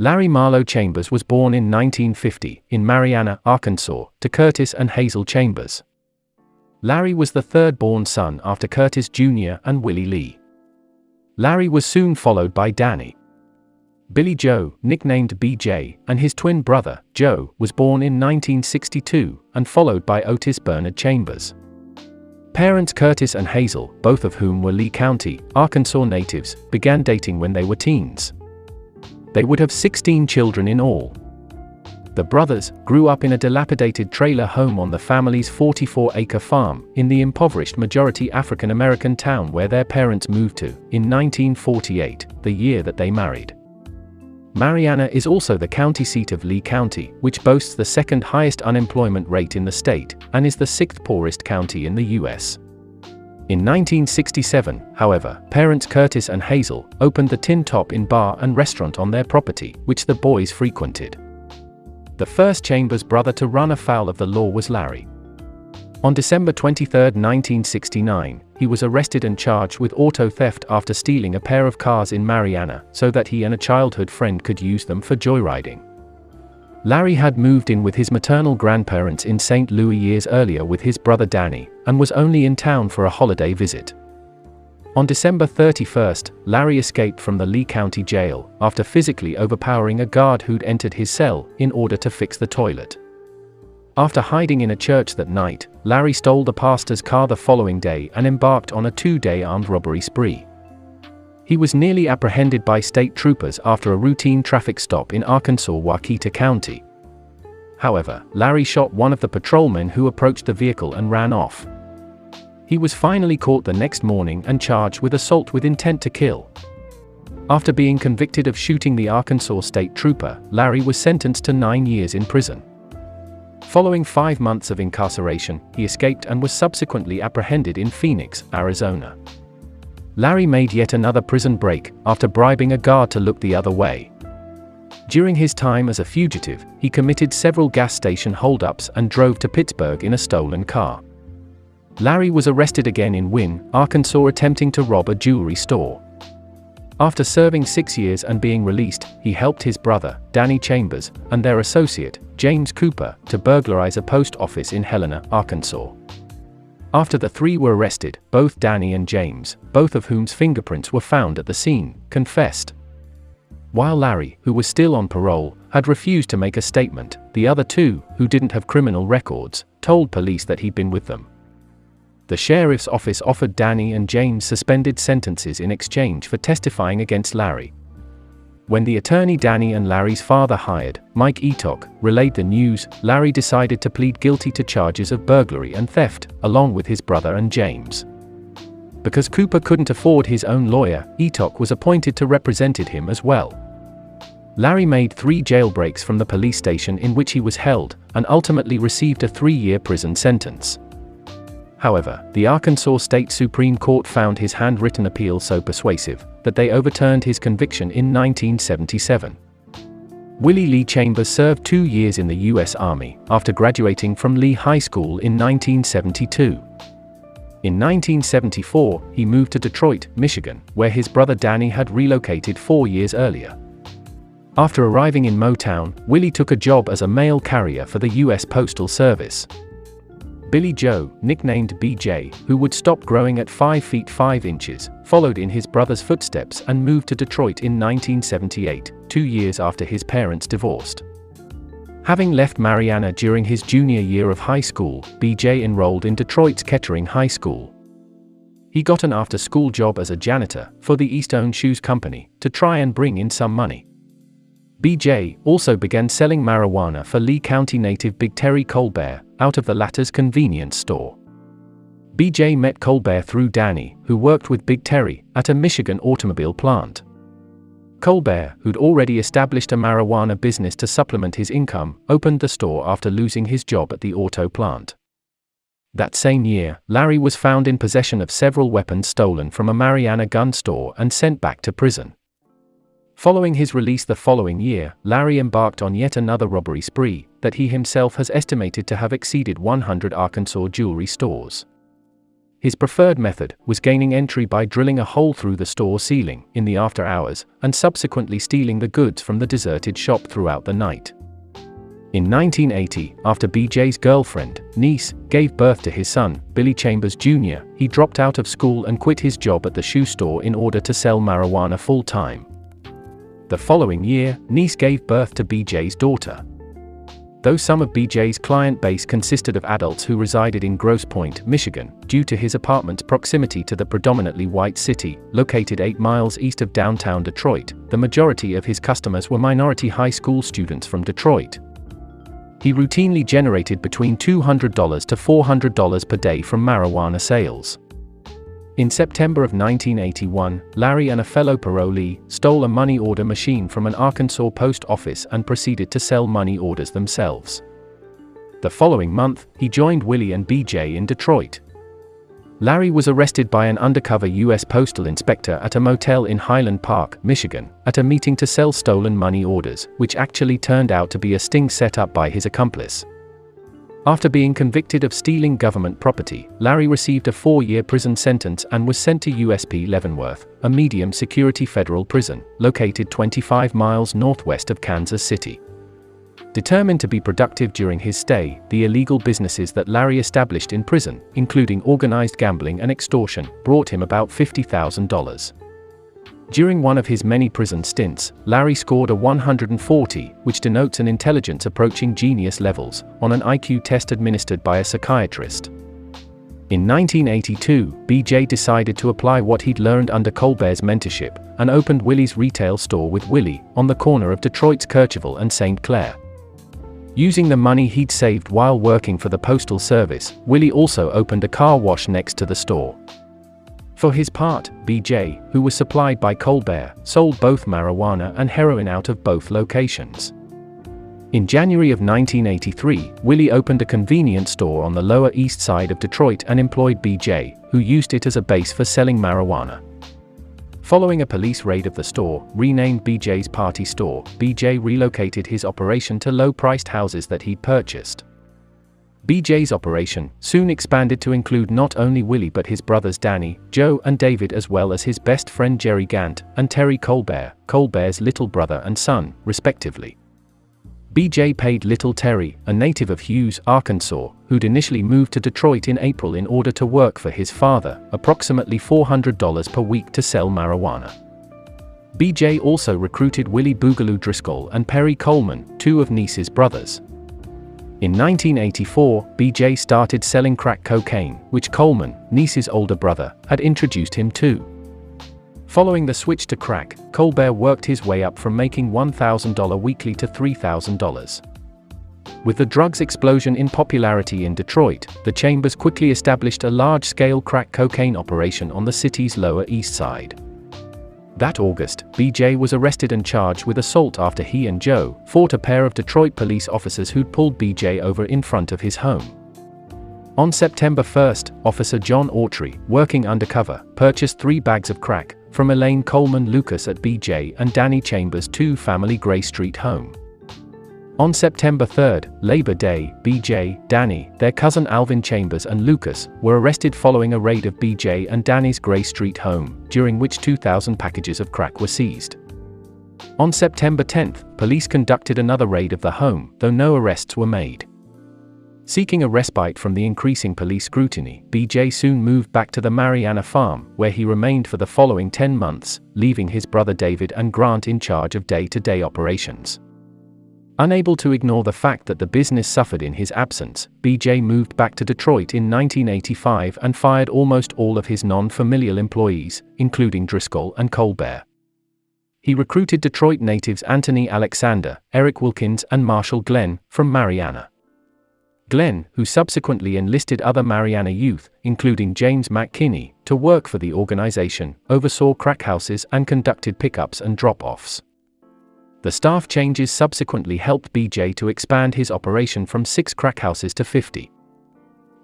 Larry Marlowe Chambers was born in 1950 in Marianna, Arkansas, to Curtis and Hazel Chambers. Larry was the third-born son after Curtis Jr. and Willie Lee. Larry was soon followed by Danny. Billy Joe, nicknamed BJ, and his twin brother, Joe, was born in 1962 and followed by Otis Bernard Chambers. Parents Curtis and Hazel, both of whom were Lee County, Arkansas natives, began dating when they were teens. They would have 16 children in all. The brothers grew up in a dilapidated trailer home on the family's 44-acre farm in the impoverished majority African American town where their parents moved to in 1948, the year that they married. Marianna is also the county seat of Lee County, which boasts the second highest unemployment rate in the state, and is the sixth poorest county in the U.S. In 1967, however, parents Curtis and Hazel opened the Tin Top Inn bar and restaurant on their property, which the boys frequented. The first Chambers brother to run afoul of the law was Larry. On December 23, 1969, he was arrested and charged with auto theft after stealing a pair of cars in Marianna so that he and a childhood friend could use them for joyriding. Larry had moved in with his maternal grandparents in St. Louis years earlier with his brother Danny, and was only in town for a holiday visit. On December 31, Larry escaped from the Lee County Jail after physically overpowering a guard who'd entered his cell in order to fix the toilet. After hiding in a church that night, Larry stole the pastor's car the following day and embarked on a 2-day armed robbery spree. He was nearly apprehended by state troopers after a routine traffic stop in Arkansas Waukita County. However, Larry shot one of the patrolmen who approached the vehicle and ran off. He was finally caught the next morning and charged with assault with intent to kill. After being convicted of shooting the Arkansas state trooper, Larry was sentenced to 9 years in prison. Following 5 months of incarceration, he escaped and was subsequently apprehended in Phoenix, Arizona. Larry made yet another prison break after bribing a guard to look the other way. During his time as a fugitive, he committed several gas station holdups and drove to Pittsburgh in a stolen car. Larry was arrested again in Wynne, Arkansas, attempting to rob a jewelry store. After serving 6 years and being released, he helped his brother, Danny Chambers, and their associate, James Cooper, to burglarize a post office in Helena, Arkansas. After the three were arrested, both Danny and James, both of whom's fingerprints were found at the scene, confessed. While Larry, who was still on parole, had refused to make a statement, the other two, who didn't have criminal records, told police that he'd been with them. The sheriff's office offered Danny and James suspended sentences in exchange for testifying against Larry. When the attorney Danny and Larry's father hired, Mike Eatock, relayed the news, Larry decided to plead guilty to charges of burglary and theft, along with his brother and James. Because Cooper couldn't afford his own lawyer, Eatock was appointed to represent him as well. Larry made 3 jailbreaks from the police station in which he was held, and ultimately received a 3-year prison sentence. However, the Arkansas State Supreme Court found his handwritten appeal so persuasive that they overturned his conviction in 1977. Willie Lee Chambers served 2 years in the U.S. Army after graduating from Lee High School in 1972. In 1974, he moved to Detroit, Michigan, where his brother Danny had relocated 4 years earlier. After arriving in Motown, Willie took a job as a mail carrier for the U.S. Postal Service. Billy Joe, nicknamed BJ, who would stop growing at 5 feet 5 inches, followed in his brother's footsteps and moved to Detroit in 1978, 2 years after his parents divorced. Having left Marianna during his junior year of high school, BJ enrolled in Detroit's Kettering High School. He got an after-school job as a janitor for the Eastone Shoes Company to try and bring in some money. BJ also began selling marijuana for Lee County native Big Terry Colbert out of the latter's convenience store. BJ met Colbert through Danny, who worked with Big Terry at a Michigan automobile plant. Colbert, who'd already established a marijuana business to supplement his income, opened the store after losing his job at the auto plant. That same year, Larry was found in possession of several weapons stolen from a Marianna gun store and sent back to prison. Following his release the following year, Larry embarked on yet another robbery spree that he himself has estimated to have exceeded 100 Arkansas jewelry stores. His preferred method was gaining entry by drilling a hole through the store ceiling in the after hours and subsequently stealing the goods from the deserted shop throughout the night. In 1980, after BJ's girlfriend, niece, gave birth to his son, Billy Chambers Jr., he dropped out of school and quit his job at the shoe store in order to sell marijuana full-time. The following year, niece gave birth to BJ's daughter. Though some of BJ's client base consisted of adults who resided in Grosse Pointe, Michigan, due to his apartment's proximity to the predominantly white city, located 8 miles east of downtown Detroit, the majority of his customers were minority high school students from Detroit. He routinely generated between $200 to $400 per day from marijuana sales. In September of 1981, Larry and a fellow parolee stole a money order machine from an Arkansas post office and proceeded to sell money orders themselves. The following month, he joined Willie and BJ in Detroit. Larry was arrested by an undercover U.S. postal inspector at a motel in Highland Park, Michigan, at a meeting to sell stolen money orders, which actually turned out to be a sting set up by his accomplice. After being convicted of stealing government property, Larry received a 4-year prison sentence and was sent to USP Leavenworth, a medium-security federal prison, located 25 miles northwest of Kansas City. Determined to be productive during his stay, the illegal businesses that Larry established in prison, including organized gambling and extortion, brought him about $50,000. During one of his many prison stints, Larry scored a 140, which denotes an intelligence approaching genius levels, on an IQ test administered by a psychiatrist. In 1982, BJ decided to apply what he'd learned under Colbert's mentorship, and opened Willie's retail store with Willie, on the corner of Detroit's Kirchville and St. Clair. Using the money he'd saved while working for the Postal Service, Willie also opened a car wash next to the store. For his part, BJ, who was supplied by Colbert, sold both marijuana and heroin out of both locations. In January of 1983, Willie opened a convenience store on the Lower East Side of Detroit and employed BJ, who used it as a base for selling marijuana. Following a police raid of the store, renamed BJ's Party Store, BJ relocated his operation to low-priced houses that he'd purchased. BJ's operation soon expanded to include not only Willie but his brothers Danny, Joe and David, as well as his best friend Jerry Gant and Terry Colbert, Colbert's little brother and son, respectively. BJ paid little Terry, a native of Hughes, Arkansas, who'd initially moved to Detroit in April in order to work for his father, approximately $400 per week to sell marijuana. BJ also recruited Willie Boogaloo Driscoll and Perry Coleman, 2 of niece's brothers. In 1984, BJ started selling crack cocaine, which Coleman, niece's older brother, had introduced him to. Following the switch to crack, Colbert worked his way up from making $1,000 weekly to $3,000. With the drug's explosion in popularity in Detroit, the Chambers quickly established a large-scale crack cocaine operation on the city's Lower East Side. That August, BJ was arrested and charged with assault after he and Joe fought a pair of Detroit police officers who'd pulled BJ over in front of his home. On September 1, Officer John Autry, working undercover, purchased 3 bags of crack from Elaine Coleman Lucas at BJ and Danny Chambers' 2-family Gray Street home. On September 3, Labor Day, BJ, Danny, their cousin Alvin Chambers and Lucas were arrested following a raid of BJ and Danny's Gray Street home, during which 2,000 packages of crack were seized. On September 10, police conducted another raid of the home, though no arrests were made. Seeking a respite from the increasing police scrutiny, BJ soon moved back to the Marianna farm, where he remained for the following 10 months, leaving his brother David and Grant in charge of day-to-day operations. Unable to ignore the fact that the business suffered in his absence, BJ moved back to Detroit in 1985 and fired almost all of his non-familial employees, including Driscoll and Colbert. He recruited Detroit natives Anthony Alexander, Eric Wilkins and Marshall Glenn from Marianna. Glenn, who subsequently enlisted other Marianna youth, including James McKinney, to work for the organization, oversaw crack houses and conducted pickups and drop-offs. The staff changes subsequently helped BJ to expand his operation from 6 crack houses to 50.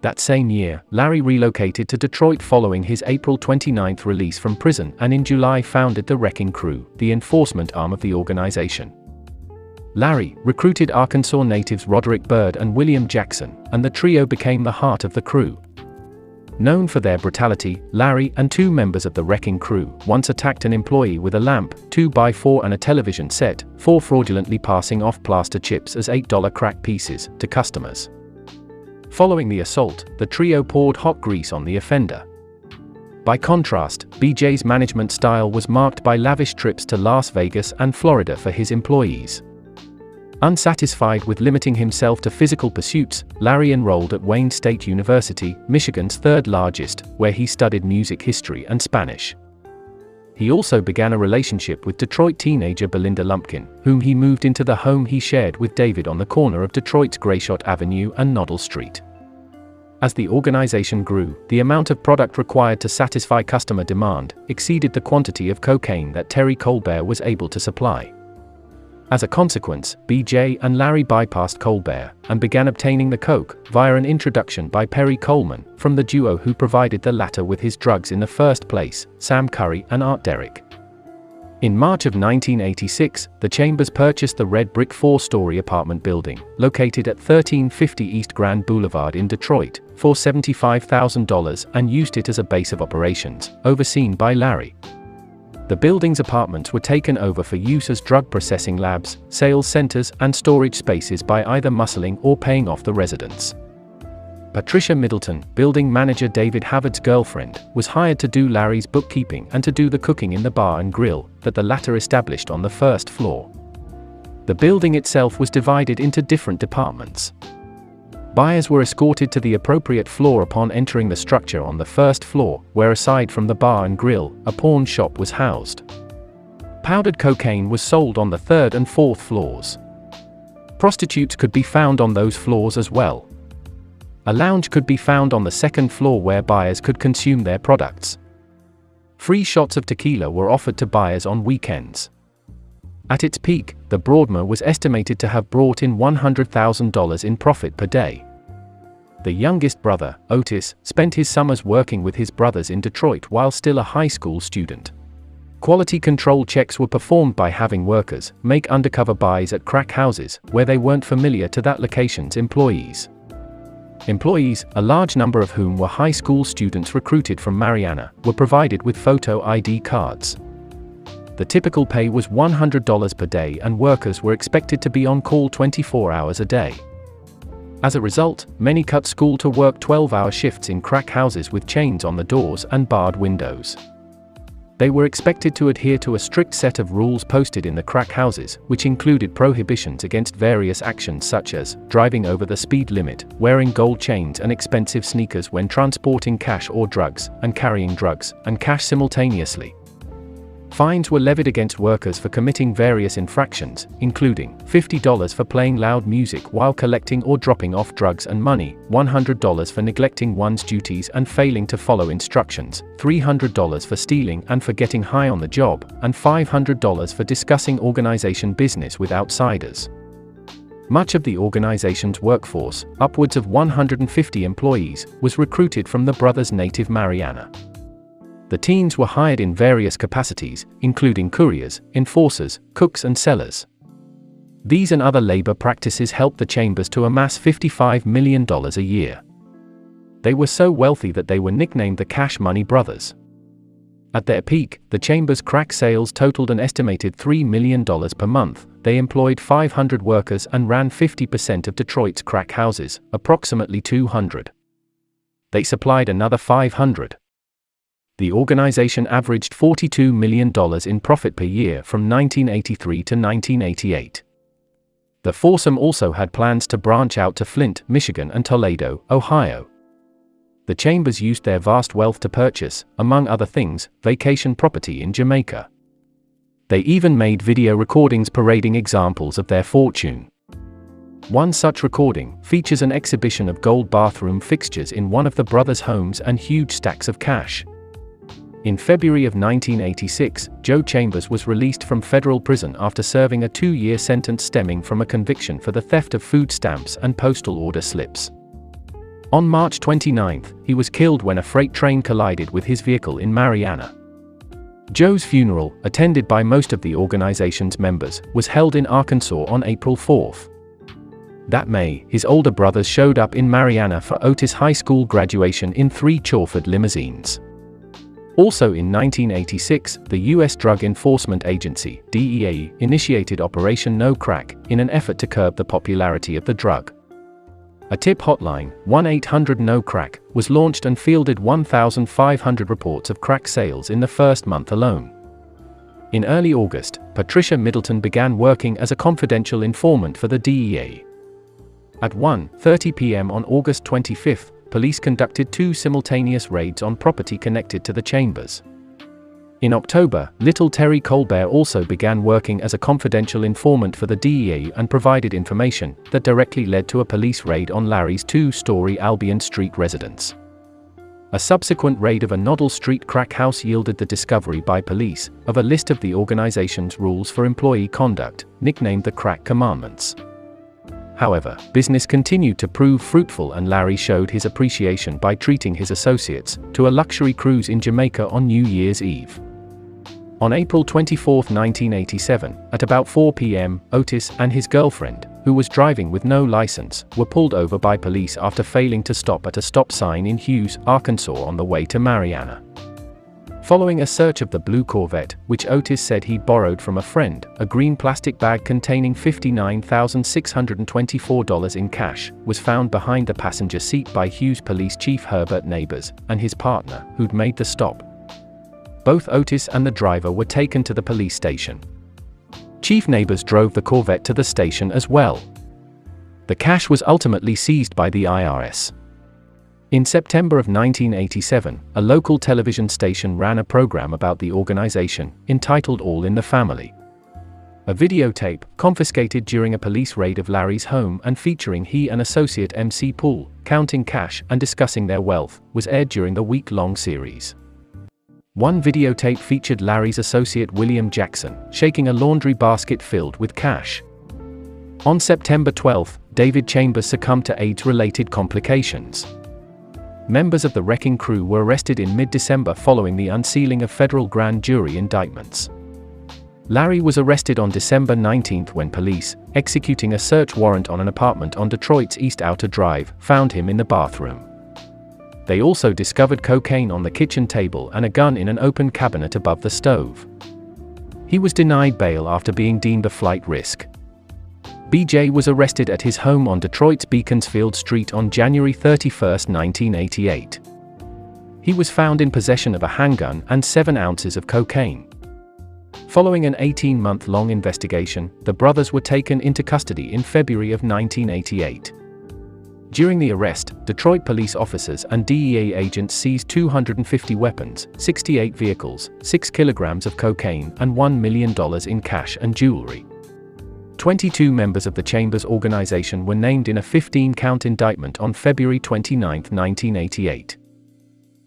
That same year, Larry relocated to Detroit following his April 29 release from prison and in July founded the Wrecking Crew, the enforcement arm of the organization. Larry recruited Arkansas natives Roderick Byrd and William Jackson, and the trio became the heart of the crew. Known for their brutality, Larry and two members of the wrecking crew once attacked an employee with a lamp, 2x4 and a television set, for fraudulently passing off plaster chips as $8 crack pieces to customers. Following the assault, the trio poured hot grease on the offender. By contrast, BJ's management style was marked by lavish trips to Las Vegas and Florida for his employees. Unsatisfied with limiting himself to physical pursuits, Larry enrolled at Wayne State University, Michigan's third largest, where he studied music history and Spanish. He also began a relationship with Detroit teenager Belinda Lumpkin, whom he moved into the home he shared with David on the corner of Detroit's Grayshot Avenue and Noddle Street. As the organization grew, the amount of product required to satisfy customer demand exceeded the quantity of cocaine that Terry Colbert was able to supply. As a consequence, BJ and Larry bypassed Colbert and began obtaining the coke via an introduction by Perry Coleman from the duo who provided the latter with his drugs in the first place, Sam Curry and Art Derrick. In March of 1986, the Chambers purchased the red brick 4-story apartment building, located at 1350 East Grand Boulevard in Detroit, for $75,000 and used it as a base of operations, overseen by Larry. The building's apartments were taken over for use as drug processing labs, sales centers, and storage spaces by either muscling or paying off the residents. Patricia Middleton, building manager David Havard's girlfriend, was hired to do Larry's bookkeeping and to do the cooking in the bar and grill that the latter established on the first floor. The building itself was divided into different departments. Buyers were escorted to the appropriate floor upon entering the structure on the first floor, where aside from the bar and grill, a pawn shop was housed. Powdered cocaine was sold on the third and fourth floors. Prostitutes could be found on those floors as well. A lounge could be found on the second floor where buyers could consume their products. Free shots of tequila were offered to buyers on weekends. At its peak, the Broadmoor was estimated to have brought in $100,000 in profit per day. The youngest brother, Otis, spent his summers working with his brothers in Detroit while still a high school student. Quality control checks were performed by having workers make undercover buys at crack houses where they weren't familiar to that location's employees. Employees, a large number of whom were high school students recruited from Marianna, were provided with photo ID cards. The typical pay was $100 per day and workers were expected to be on call 24 hours a day. As a result, many cut school to work 12-hour shifts in crack houses with chains on the doors and barred windows. They were expected to adhere to a strict set of rules posted in the crack houses, which included prohibitions against various actions such as driving over the speed limit, wearing gold chains and expensive sneakers when transporting cash or drugs, and carrying drugs and cash simultaneously. Fines were levied against workers for committing various infractions, including $50 for playing loud music while collecting or dropping off drugs and money, $100 for neglecting one's duties and failing to follow instructions, $300 for stealing and for getting high on the job, and $500 for discussing organization business with outsiders. Much of the organization's workforce, upwards of 150 employees, was recruited from the brothers' native Marianna. The teens were hired in various capacities, including couriers, enforcers, cooks and sellers. These and other labor practices helped the Chambers to amass $55 million a year. They were so wealthy that they were nicknamed the Cash Money Brothers. At their peak, the Chambers' crack sales totaled an estimated $3 million per month. They employed 500 workers and ran 50% of Detroit's crack houses, approximately 200. They supplied another 500. The organization averaged $42 million in profit per year from 1983 to 1988. The foursome also had plans to branch out to Flint, Michigan and Toledo, Ohio. The Chambers used their vast wealth to purchase, among other things, vacation property in Jamaica. They even made video recordings parading examples of their fortune. One such recording features an exhibition of gold bathroom fixtures in one of the brothers' homes and huge stacks of cash. In February of 1986, Joe Chambers was released from federal prison after serving a 2-year sentence stemming from a conviction for the theft of food stamps and postal order slips. On March 29, he was killed when a freight train collided with his vehicle in Marianna. Joe's funeral, attended by most of the organization's members, was held in Arkansas on April 4. That May, his older brothers showed up in Marianna for Otis' high school graduation in 3 Chauffeured limousines. Also in 1986, the U.S. Drug Enforcement Agency, DEA, initiated Operation No Crack, in an effort to curb the popularity of the drug. A tip hotline, 1-800-NO-CRACK, was launched and fielded 1,500 reports of crack sales in the first month alone. In early August, Patricia Middleton began working as a confidential informant for the DEA. At 1:30 p.m. on August 25, police conducted 2 simultaneous raids on property connected to the Chambers. In October, little Terry Colbert also began working as a confidential informant for the DEA and provided information that directly led to a police raid on Larry's 2-story Albion Street residence. A subsequent raid of a Noddle Street crack house yielded the discovery by police of a list of the organization's rules for employee conduct, nicknamed the Crack Commandments. However, business continued to prove fruitful and Larry showed his appreciation by treating his associates to a luxury cruise in Jamaica on New Year's Eve. On April 24, 1987, at about 4 p.m., Otis and his girlfriend, who was driving with no license, were pulled over by police after failing to stop at a stop sign in Hughes, Arkansas on the way to Marianna. Following a search of the blue Corvette, which Otis said he borrowed from a friend, a green plastic bag containing $59,624 in cash was found behind the passenger seat by Hughes Police Chief Herbert Neighbors and his partner, who'd made the stop. Both Otis and the driver were taken to the police station. Chief Neighbors drove the Corvette to the station as well. The cash was ultimately seized by the IRS. In September of 1987, a local television station ran a program about the organization, entitled All in the Family. A videotape, confiscated during a police raid of Larry's home and featuring he and associate MC Poole, counting cash and discussing their wealth, was aired during the week-long series. One videotape featured Larry's associate William Jackson, shaking a laundry basket filled with cash. On September 12, David Chambers succumbed to AIDS-related complications. Members of the wrecking crew were arrested in mid-December following the unsealing of federal grand jury indictments. Larry was arrested on December 19 when police, executing a search warrant on an apartment on Detroit's East Outer Drive, found him in the bathroom. They also discovered cocaine on the kitchen table and a gun in an open cabinet above the stove. He was denied bail after being deemed a flight risk. BJ was arrested at his home on Detroit's Beaconsfield Street on January 31, 1988. He was found in possession of a handgun and 7 ounces of cocaine. Following an 18-month-long investigation, the brothers were taken into custody in February of 1988. During the arrest, Detroit police officers and DEA agents seized 250 weapons, 68 vehicles, 6 kilograms of cocaine, and $1 million in cash and jewelry. 22 members of the Chambers organization were named in a 15-count indictment on February 29, 1988.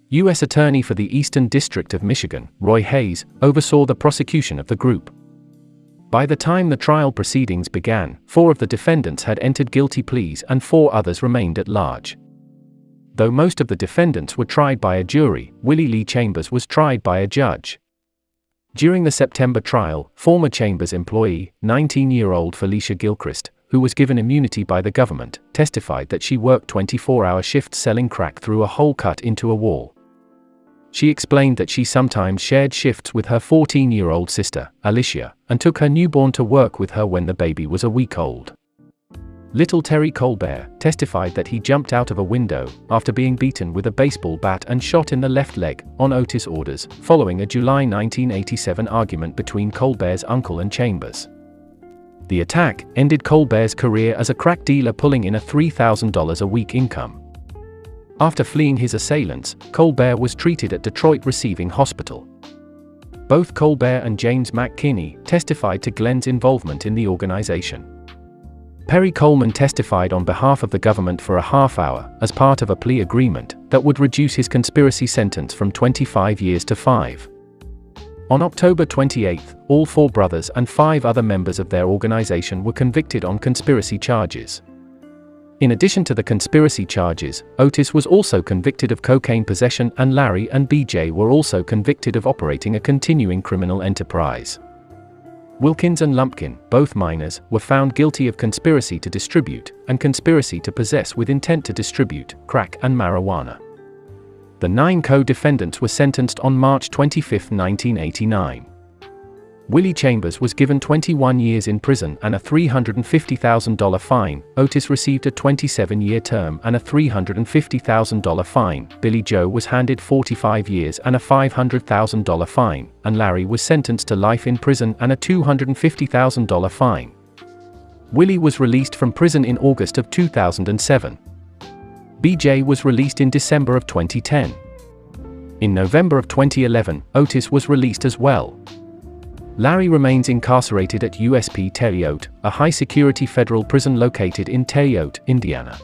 U.S. Attorney for the Eastern District of Michigan, Roy Hayes, oversaw the prosecution of the group. By the time the trial proceedings began, 4 of the defendants had entered guilty pleas and 4 others remained at large. Though most of the defendants were tried by a jury, Willie Lee Chambers was tried by a judge. During the September trial, former Chambers employee, 19-year-old Felicia Gilchrist, who was given immunity by the government, testified that she worked 24-hour shifts selling crack through a hole cut into a wall. She explained that she sometimes shared shifts with her 14-year-old sister, Alicia, and took her newborn to work with her when the baby was a week old. Little Terry Colbert testified that he jumped out of a window after being beaten with a baseball bat and shot in the left leg, on Otis' orders, following a July 1987 argument between Colbert's uncle and Chambers. The attack ended Colbert's career as a crack dealer, pulling in a $3,000 a week income. After fleeing his assailants, Colbert was treated at Detroit Receiving Hospital. Both Colbert and James McKinney testified to Glenn's involvement in the organization. Perry Coleman testified on behalf of the government for a half-hour, as part of a plea agreement that would reduce his conspiracy sentence from 25 years to 5. On October 28, all 4 brothers and 5 other members of their organization were convicted on conspiracy charges. In addition to the conspiracy charges, Otis was also convicted of cocaine possession, and Larry and BJ were also convicted of operating a continuing criminal enterprise. Wilkins and Lumpkin, both minors, were found guilty of conspiracy to distribute, and conspiracy to possess with intent to distribute, crack and marijuana. The 9 co-defendants were sentenced on March 25, 1989. Willie Chambers was given 21 years in prison and a $350,000 fine. Otis received a 27-year term and a $350,000 fine. Billy Joe was handed 45 years and a $500,000 fine, and Larry was sentenced to life in prison and a $250,000 fine. Willie was released from prison in August of 2007. BJ was released in December of 2010. In November of 2011, Otis was released as well. Larry remains incarcerated at USP Terre Haute, a high-security federal prison located in Terre Haute, Indiana.